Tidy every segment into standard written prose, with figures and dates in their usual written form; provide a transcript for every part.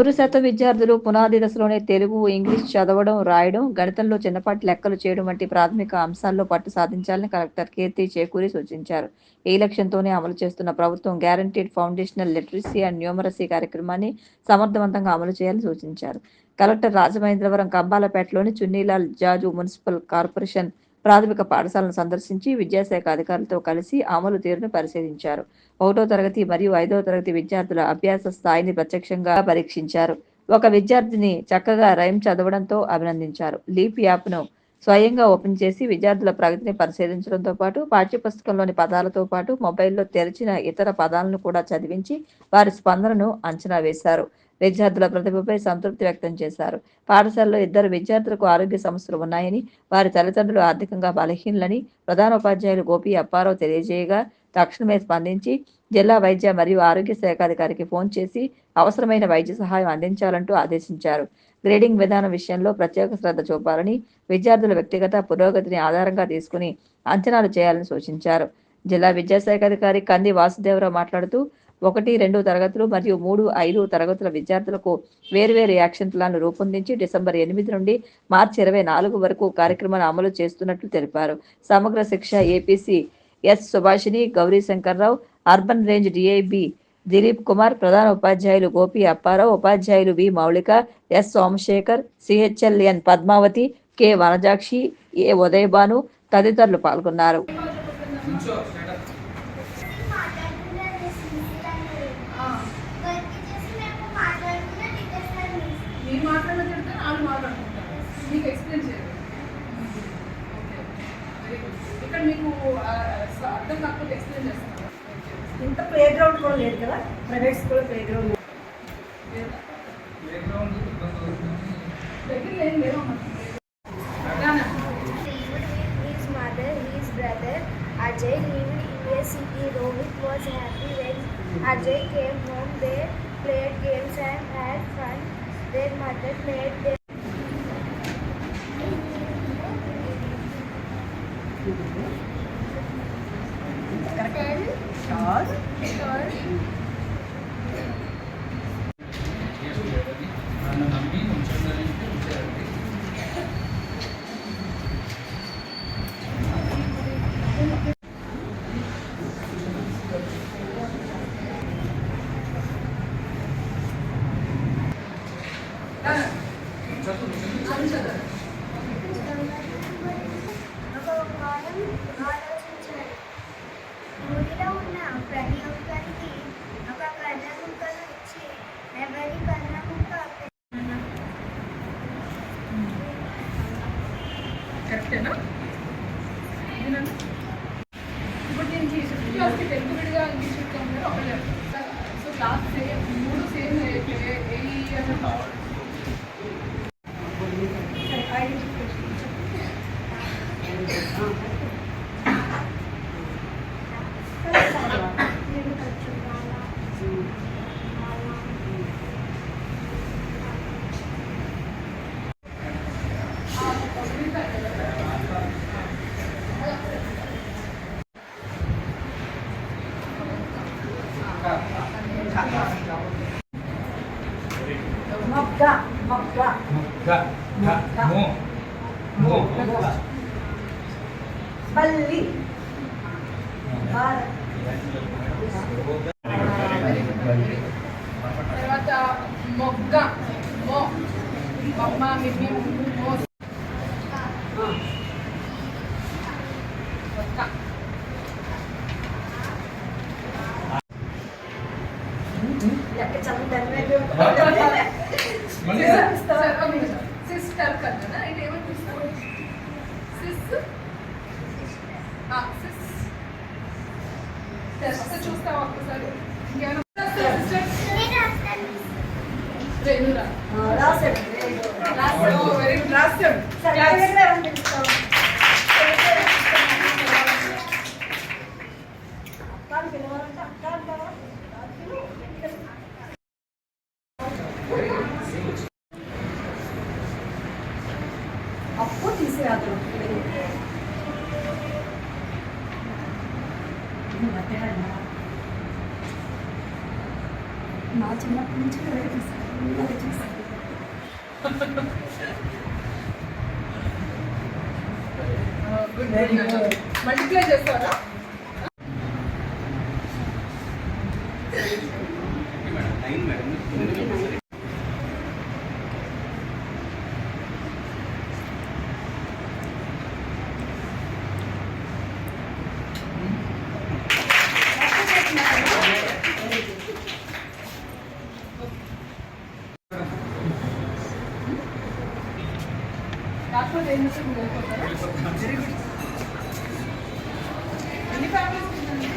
100% విద్యార్థులు పునాది దశలోనే తెలుగు, ఇంగ్లీష్ చదవడం, రాయడం, గణితంలో చిన్నపాటి లెక్కలు చేయడం వంటి ప్రాథమిక అంశాల్లో పట్టు సాధించాలని కలెక్టర్ కీర్తి చేకూరి సూచించారు. ఈ లక్ష్యంతోనే అమలు చేస్తున్న ప్రభుత్వం guaranteed foundational literacy and numeracy కార్యక్రమాన్ని సమర్థవంతంగా అమలు చేయాలని సూచించారు. కలెక్టర్ రాజమహేంద్రవరం కంబాలపేటలోని చున్నీలాల్ జాజు మున్సిపల్ కార్పొరేషన్ ప్రాథమిక పాఠశాలను సందర్శించి విద్యాశాఖ అధికారులతో కలిసి అమలు తీరును పరిశీలించారు. 1వ తరగతి మరియు 5వ తరగతి విద్యార్థుల అభ్యాస స్థాయిని ప్రత్యక్షంగా పరీక్షించారు. ఒక విద్యార్థిని చక్కగా రైమ్ చదవడంతో అభినందించారు. లీప్ యాప్ను స్వయంగా ఓపెన్ చేసి విద్యార్థుల ప్రగతిని పరిశీలించడంతో పాటు పాఠ్యపుస్తకంలోని పదాలతో పాటు మొబైల్లో తెరిచిన ఇతర పదాలను కూడా చదివించి వారి స్పందనను అంచనా వేశారు. విద్యార్థుల ప్రతిభపై సంతృప్తి వ్యక్తం చేశారు. పాఠశాలలో 2 విద్యార్థులకు ఆరోగ్య సమస్యలు ఉన్నాయని, వారి తల్లిదండ్రులు ఆర్థికంగా బలహీనులని ప్రధానోపాధ్యాయులు గోపి అప్పారావు తెలియజేయగా తక్షణమే స్పందించి జిల్లా వైద్య మరియు ఆరోగ్య శాఖాధికారికి ఫోన్ చేసి అవసరమైన వైద్య సహాయం అందించాలంటూ ఆదేశించారు. గ్రేడింగ్ విధానం విషయంలో ప్రత్యేక శ్రద్ధ చూపాలని, విద్యార్థుల వ్యక్తిగత పురోగతిని ఆధారంగా తీసుకుని అంచనాలు చేయాలని సూచించారు. జిల్లా విద్యాశాఖాధికారి కంది వాసుదేవరావు మాట్లాడుతూ 1, 2 తరగతులు మరియు 3, 5 తరగతుల విద్యార్థులకు వేర్వేరు యాక్షన్ ప్లాన్లు రూపొందించి డిసెంబర్ 8 నుండి మార్చి 24 వరకు కార్యక్రమాన్ని అమలు చేస్తున్నట్లు తెలిపారు. Samagra Shiksha APC S Subhashini, Gauri Shankarrao, urban range DIB Dilip Kumar, ప్రధాన ఉపాధ్యాయులు గోపి అప్పారావు, ఉపాధ్యాయులు V Maulika, S Somasekhar, CHLN Padmavathi, K Vanajakshi, A Udayabhanu తదితరులు పాల్గొన్నారు. ఇక్కడ మీకు అర్థం కాకపోతే ఎక్స్ప్లెయిన్ చేస్తాను. ఇంత ప్లే గ్రౌండ్ కూడా లేదు కదా, ప్రైవేట్ స్కూల్ ప్లే గ్రౌండ్ దగ్గర ఏం లేవు. His mother, his brother Ajay lived in a city. Rohit was happy when Ajay came home. They played games and had fun. Their mother made them ఆలోచించాడు. ఊరిలో ఉన్న ప్రతి ఒక్కరికి ఒక కర్ర ముక్కను ఇచ్చి ఎవరి కర్ర ముక్క కరెక్టేనా? ఇప్పుడు నేను 5th క్లాస్కి 10th విడిగా ఇంగ్లీష్ చెప్తాను. సో క్లాస్ సేమ్ 3 సేమ్ ఏ బల్లి తర్వాత మొగ్గ మో బొమ్మ మిమ్మి మో సిస్టర్ కదా ఇది ఏమనిపిస్తావు? సిస్ చూస్తావా ఒక్కసారి? ఇంకేమైనా వెరీ గుడ్. అప్పు తీసేయాలి. నా చిన్నప్పటి నుంచి గుడ్. మల్టిప్లై చేస్తారా? కాకపోతే ఏం చేస్తే మీరు వెళ్ళిపోతారా? Very good. ఎన్ని ఫ్యామిలీస్ ఉందండి?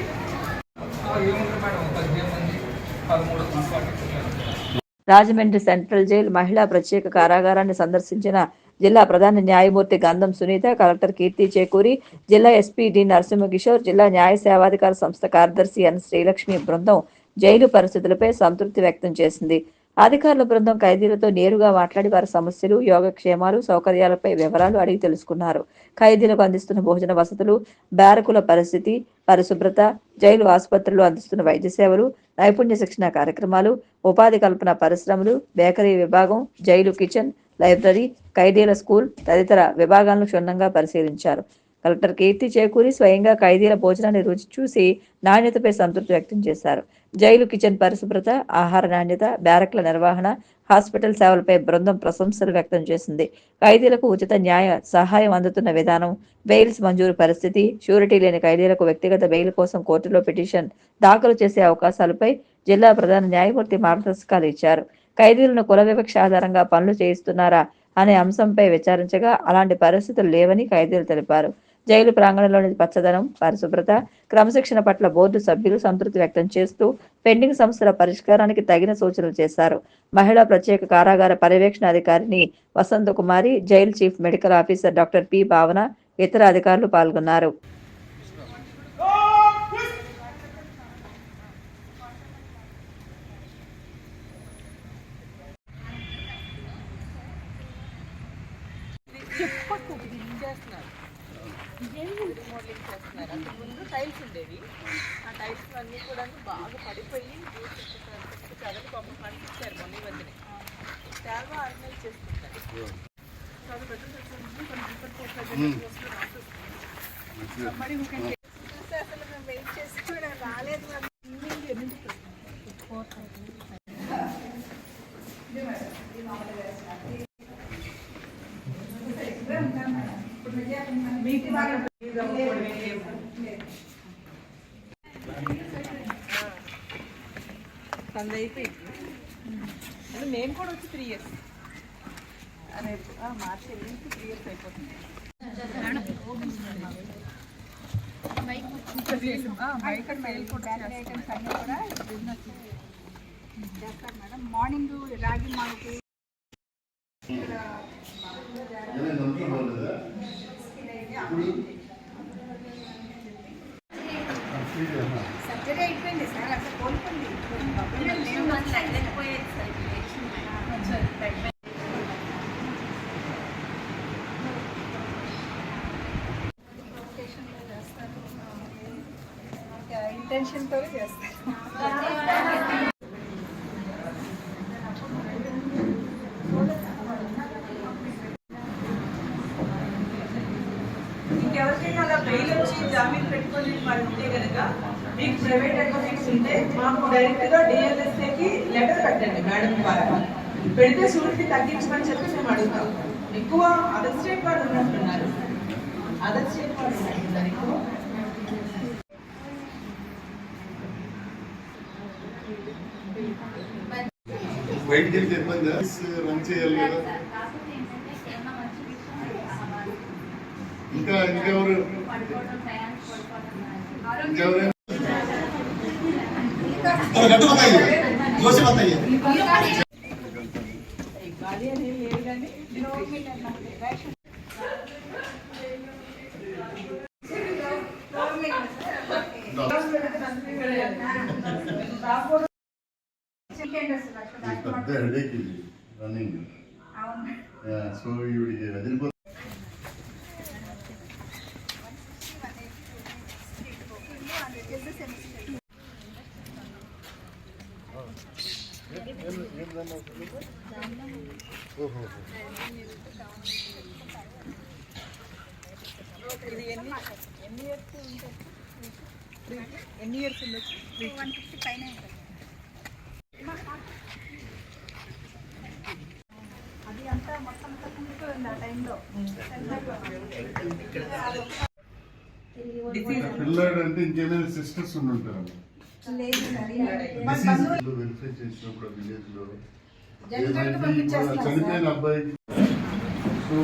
రాజమండ్రి సెంట్రల్ జైలు మహిళా ప్రత్యేక కారాగారాన్ని సందర్శించిన జిల్లా ప్రధాన న్యాయమూర్తి గంధం సునీత, కలెక్టర్ కీర్తి చేకూరి, జిల్లా ఎస్పీ డి నరసింహకిషోర్, జిల్లా న్యాయ సేవాధికార సంస్థ కార్యదర్శి ఎన్ శ్రీలక్ష్మి బృందం జైలు పరిస్థితులపై సంతృప్తి వ్యక్తం చేసింది. అధికారుల బృందం ఖైదీలతో నేరుగా మాట్లాడి వారి సమస్యలు, యోగక్షేమాలు, సౌకర్యాలపై వివరాలు అడిగి తెలుసుకున్నారు. ఖైదీలకు అందిస్తున్న భోజన వసతులు, బ్యారకుల పరిస్థితి, పరిశుభ్రత, జైలు ఆసుపత్రులు అందిస్తున్న వైద్య సేవలు, నైపుణ్య శిక్షణ కార్యక్రమాలు, ఉపాధి కల్పన పరిశ్రమలు, బేకరీ విభాగం, జైలు కిచెన్, లైబ్రరీ, ఖైదీల స్కూల్ తదితర విభాగాలను క్షుణ్ణంగా పరిశీలించారు. కలెక్టర్ కీర్తి చేకూరి స్వయంగా ఖైదీల భోజనాన్ని రుచి చూసి నాణ్యతపై సంతృప్తి వ్యక్తం చేశారు. జైలు కిచెన్ పరిశుభ్రత, ఆహార నాణ్యత, బ్యారక్ల నిర్వహణ, హాస్పిటల్ సేవలపై బృందం ప్రశంసలు వ్యక్తం చేసింది. ఖైదీలకు ఉచిత న్యాయ సహాయం అందుతున్న విధానం, బెయిల్స్ మంజూరు పరిస్థితి, షూరిటీ లేని ఖైదీలకు వ్యక్తిగత బెయిల్ కోసం కోర్టులో పిటిషన్ దాఖలు చేసే అవకాశాలపై జిల్లా ప్రధాన న్యాయమూర్తి మార్గదర్శకాలు ఇచ్చారు. ఖైదీలను కుల వివక్ష ఆధారంగా పనులు చేయిస్తున్నారా అనే అంశంపై విచారించగా అలాంటి పరిస్థితులు లేవని ఖైదీలు తెలిపారు. జైలు ప్రాంగణంలోని పచ్చదనం, పరిశుభ్రత, క్రమశిక్షణ పట్ల బోర్డు సభ్యులు సంతృప్తి వ్యక్తం చేస్తూ పెండింగ్ సమస్యల పరిష్కారానికి తగిన సూచనలు చేశారు. మహిళా ప్రత్యేక కారాగార పర్యవేక్షణ అధికారిని Vasantha Kumari, jail chief medical officer doctor P Bhavana, ఇతర అధికారులు పాల్గొన్నారు. రీమోడలింగ్ చేస్తున్నారు. అంతకుముందు టైల్స్ ఉండేవి, ఆ టైల్స్ అన్నీ కూడా బాగా పడిపోయి చదవని పాపం పంపించారు మొన్న మధ్యనే చాలా ఆర్గనైజ్ చేసుకుంటారు. మరి అసలు మేము వెయిట్ చేసి కూడా రాలేదు. అయిపోయింది. మేము కూడా వచ్చి 3 years రేపు మార్చి 3 years అయిపోతుంది. బయట మెయిల్ కూడా ఐటమ్స్ అన్నీ కూడా బిజినెస్ చేస్తారు మేడం. మార్నింగ్ రాగి మాకు సర్జరీ అయిపోయింది సార్, అసలు కోలుకుంది. ఇంటెన్షన్తో చేస్తారు. ఇంకెవరికైనా అలా బెయిల్ వచ్చి జామీన్ పెట్టుకొని వాళ్ళు ఉంటే కనుక మీకు ప్రైవేట్ అడ్వకేట్స్ ఉంటే మాకు డైరెక్ట్గా డిఎల్ఎస్ఏకి లెటర్ పెట్టండి మేడం ద్వారా. పెడితే షూరిటీ తగ్గించమని చెప్పి మేము అడుగుతాం. ఎక్కువ అదర్ స్టేట్ వాళ్ళు ఉన్నట్టున్నారు, అదర్ స్టేట్ వాళ్ళు ఉన్నట్టున్నారు ఎక్కువ. బయటికి వెళ్తే ఇబ్బంది రన్ చేయాలి కదా. ఇంకెవరు లేదు కానీ పెద్ద హెడేక్ ఇది రన్నింగ్. సో ఈవిడికి వదిలిపో ఓహో. ఇది ఎన్ని ఇయర్స్ ఉంటుంది? ఎన్ని ఇయర్స్ ఉండొచ్చు? 150 పైన ఉంటుంది. అది అంతా మొత్తం అంతా కుంగిపోయింది ఆ టైంలో. పిల్లాడు అంటే ఇంకేమైనా సిస్టర్స్ ఉంటారు లేదు వెరిఫై చేసినప్పుడు విలేజ్ లో జనరల్గా పంపించేస్తున్నారు సార్. చనిపోయిన అబ్బాయికి సో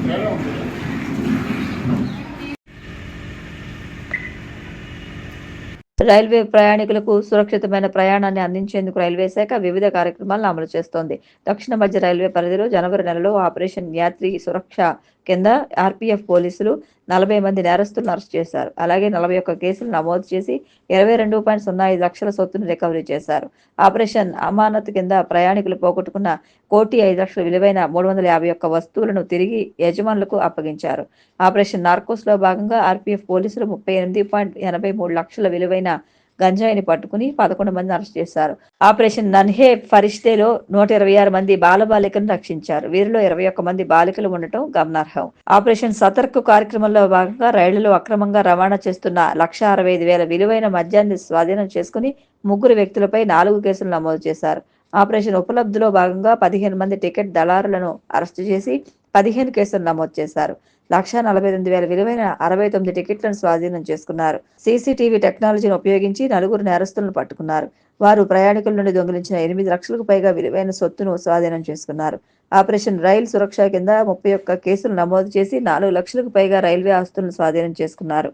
తేడా ఉంటుంది. రైల్వే ప్రయాణికులకు సురక్షితమైన ప్రయాణాన్ని అందించేందుకు రైల్వే శాఖ వివిధ కార్యక్రమాలను అమలు చేస్తోంది. దక్షిణ మధ్య రైల్వే పరిధిలో జనవరి నెలలో ఆపరేషన్ యాత్రి సురక్ష కింద ఆర్పీఎఫ్ పోలీసులు 40 మంది నేరస్తులను అరెస్ట్ చేశారు. అలాగే 41 కేసులు నమోదు చేసి 22.05 లక్షల సొత్తును రికవరీ చేశారు. ఆపరేషన్ అమానత్ కింద ప్రయాణికులు పోగొట్టుకున్న 1,05,00,000 విలువైన 351 వస్తువులను తిరిగి యజమానులకు అప్పగించారు. ఆపరేషన్ నార్కోస్ లో భాగంగా ఆర్పీఎఫ్ పోలీసులు 38.83 లక్షల విలువైన గంజాయిని పట్టుకుని 11 మందిని అరెస్ట్ చేశారు. ఆపరేషన్ నన్హే ఫరిష్తేలో 126 మంది బాలబాలికలను రక్షించారు. వీరిలో 21 మంది బాలికలు ఉండటం గమనార్హం. ఆపరేషన్ సతర్క్ కార్యక్రమంలో భాగంగా రైళ్లలో అక్రమంగా రవాణా చేస్తున్న 1,65,000 విలువైన మద్యాన్ని స్వాధీనం చేసుకుని 3 వ్యక్తులపై 4 కేసులు నమోదు చేశారు. ఆపరేషన్ ఉపలబ్ధిలో భాగంగా 15 మంది టికెట్ దళారులను అరెస్టు చేసి 15 కేసులు నమోదు చేశారు. 1,48,000 విలువైన 69 టికెట్లను స్వాధీనం చేసుకున్నారు. సీసీటీవీ టెక్నాలజీని ఉపయోగించి 4 నేరస్తులను పట్టుకున్నారు. వారు ప్రయాణికుల నుండి దొంగిలించిన 8 లక్షలకు పైగా విలువైన సొత్తును స్వాధీనం చేసుకున్నారు. ఆపరేషన్ రైల్ సురక్ష కింద 31 కేసులు నమోదు చేసి 4 లక్షలకు పైగా రైల్వే ఆస్తులను స్వాధీనం చేసుకున్నారు.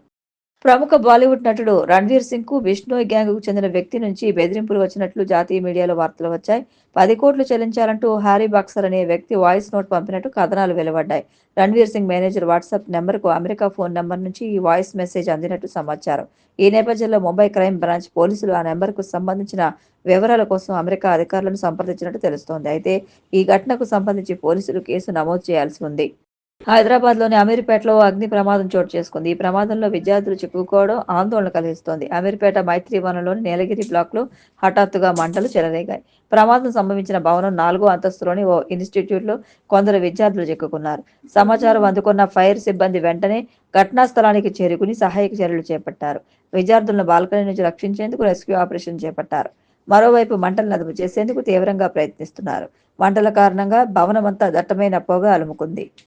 ప్రముఖ బాలీవుడ్ నటుడు రణ్వీర్ సింగ్ కు బిష్ణోయ్ గ్యాంగ్ కు చెందిన వ్యక్తి నుంచి బెదిరింపులు వచ్చినట్లు జాతీయ మీడియాలో వార్తలు వచ్చాయి. 10 కోట్లు చెల్లించాలంటూ హారీ బాక్సర్ అనే వ్యక్తి వాయిస్ నోట్ పంపినట్టు కథనాలు వెలువడ్డాయి. రణ్వీర్ సింగ్ మేనేజర్ వాట్సాప్ నెంబర్కు అమెరికా ఫోన్ నెంబర్ నుంచి ఈ వాయిస్ మెసేజ్ అందినట్టు సమాచారం. ఈ నేపథ్యంలో ముంబై క్రైమ్ బ్రాంచ్ పోలీసులు ఆ నెంబర్కు సంబంధించిన వివరాల కోసం అమెరికా అధికారులను సంప్రదించినట్టు తెలుస్తోంది. అయితే ఈ ఘటనకు సంబంధించి పోలీసులు కేసు నమోదు చేయాల్సి ఉంది. హైదరాబాద్లోని అమీర్పేటలో అగ్ని ప్రమాదం చోటు చేసుకుంది. ఈ ప్రమాదంలో విద్యార్థులు చిక్కుకోవడం ఆందోళన కలిగిస్తోంది. అమీర్పేట మైత్రివనంలోని నీలగిరి బ్లాక్లో హఠాత్తుగా మంటలు చెలరేగాయి. ప్రమాదం సంభవించిన భవనం 4వ అంతస్తులోని ఓ ఇన్స్టిట్యూట్లో కొందరు విద్యార్థులు చిక్కుకున్నారు. సమాచారం అందుకున్న ఫైర్ సిబ్బంది వెంటనే ఘటనా స్థలానికి చేరుకుని సహాయక చర్యలు చేపట్టారు. విద్యార్థులను బాల్కనీ నుంచి రక్షించేందుకు రెస్క్యూ ఆపరేషన్ చేపట్టారు. మరోవైపు మంటలను అదుపు చేసేందుకు తీవ్రంగా ప్రయత్నిస్తున్నారు. మంటల కారణంగా భవనమంతా దట్టమైన పొగ అలుముకుంది.